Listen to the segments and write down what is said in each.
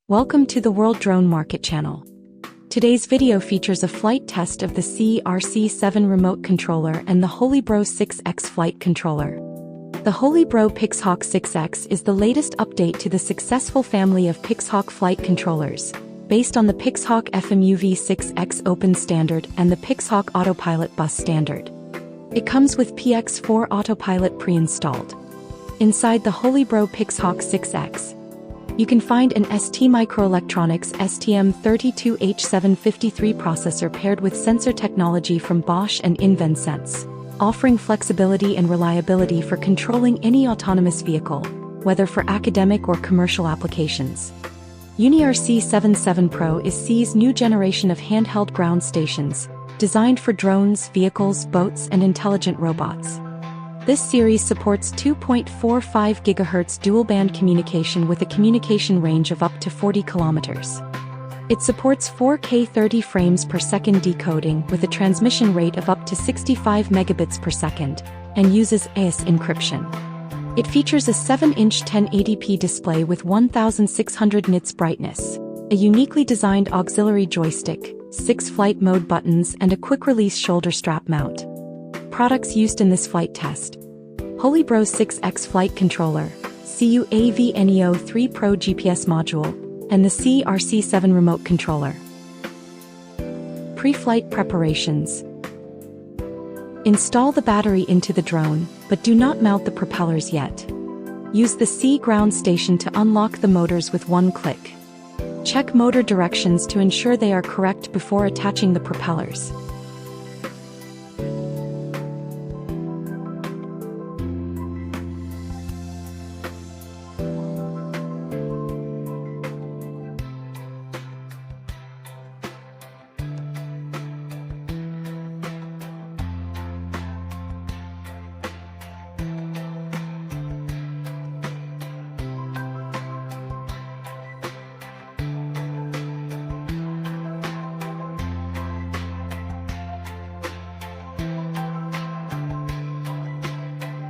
Welcome to the World Drone Market channel. Today's video features a flight test of the SIYI RC7 remote controller and the Holybro 6X flight controller. The Holybro Pixhawk 6X is the latest update to the successful family of Pixhawk flight controllers, based on the Pixhawk FMUv6X Open Standard and the Pixhawk Autopilot Bus Standard. It comes with PX4 Autopilot pre-installed. Inside the Holybro Pixhawk 6X, you can find an STMicroelectronics STM32H753 processor paired with sensor technology from Bosch and InvenSense, offering flexibility and reliability for controlling any autonomous vehicle, whether for academic or commercial applications. UniRC 7 Pro is SIYI's new generation of handheld ground stations, designed for drones, vehicles, boats, and intelligent robots. This series supports 2.45 GHz dual-band communication with a communication range of up to 40 kilometers. It supports 4K 30 frames per second decoding with a transmission rate of up to 65 megabits per second, and uses AES encryption. It features a 7-inch 1080p display with 1600 nits brightness, a uniquely designed auxiliary joystick, 6 flight mode buttons, and a quick-release shoulder strap mount. Products used in this flight test: Holybro 6X flight controller, SIYI RC7 Pro GPS module, and the SIYI RC7 remote controller. Pre-flight preparations. Install the battery into the drone, but do not mount the propellers yet. Use the SIYI ground station to unlock the motors with one click. Check motor directions to ensure they are correct before attaching the propellers.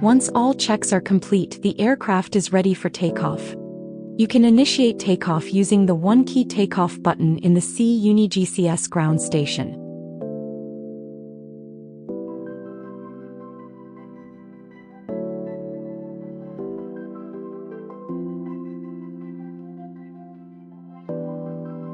Once all checks are complete, the aircraft is ready for takeoff. You can initiate takeoff using the one-key takeoff button in the SIYI UniGCS ground station.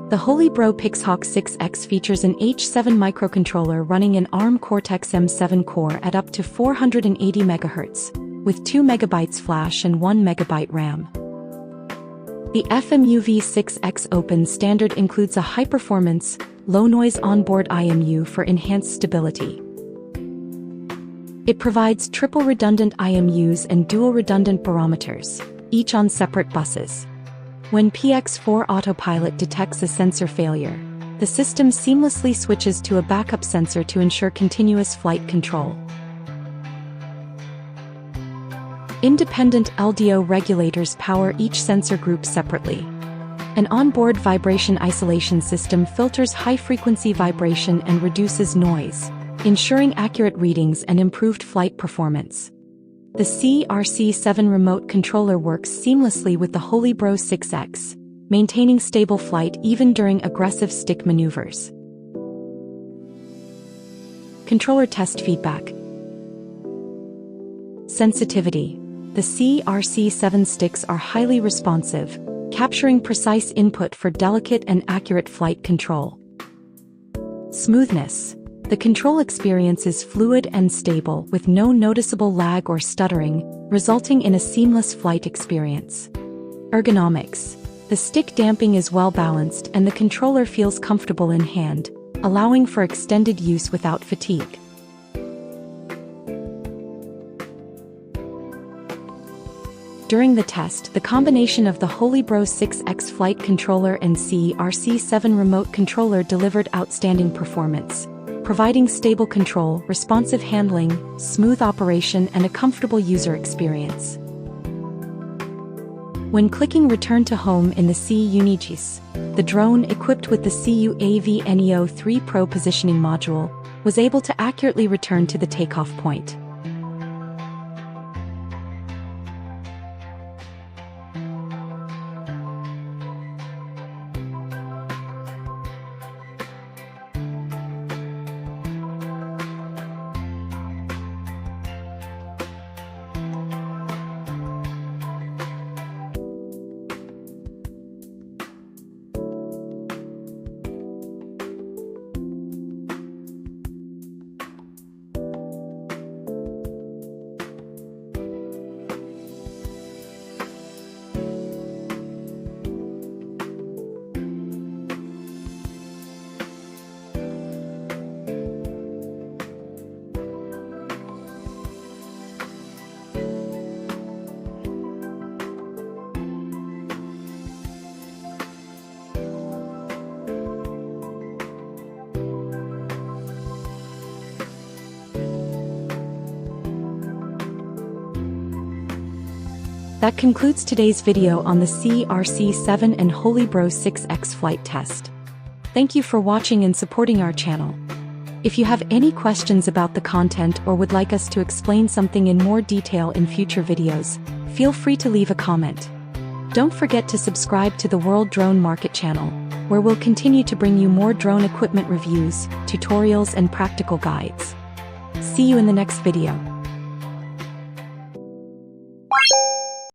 The Holybro Pixhawk 6X features an H7 microcontroller running an ARM Cortex-M7 core at up to 480 MHz, with 2 MB flash and 1 MB RAM. The FMUv6X Open Standard includes a high-performance, low-noise onboard IMU for enhanced stability. It provides triple redundant IMUs and dual redundant barometers, each on separate buses. When PX4 Autopilot detects a sensor failure, the system seamlessly switches to a backup sensor to ensure continuous flight control. Independent LDO regulators power each sensor group separately. An onboard vibration isolation system filters high-frequency vibration and reduces noise, ensuring accurate readings and improved flight performance. The SIYI RC7 remote controller works seamlessly with the Holybro 6X, maintaining stable flight even during aggressive stick maneuvers. Controller test feedback. Sensitivity. The SIYI RC7 sticks are highly responsive, capturing precise input for delicate and accurate flight control. Smoothness. The control experience is fluid and stable with no noticeable lag or stuttering, resulting in a seamless flight experience. Ergonomics. The stick damping is well balanced and the controller feels comfortable in hand, allowing for extended use without fatigue. During the test, the combination of the Holybro 6X flight controller and SIYI RC7 remote controller delivered outstanding performance, providing stable control, responsive handling, smooth operation, and a comfortable user experience. When clicking Return to Home in the SIYI UniGCS, the drone, equipped with the SIYI RC7 Pro positioning module, was able to accurately return to the takeoff point. That concludes today's video on the SIYI RC7 and Holybro 6X flight test. Thank you for watching and supporting our channel. If you have any questions about the content or would like us to explain something in more detail in future videos, feel free to leave a comment. Don't forget to subscribe to the World Drone Market channel, where we'll continue to bring you more drone equipment reviews, tutorials and practical guides. See you in the next video.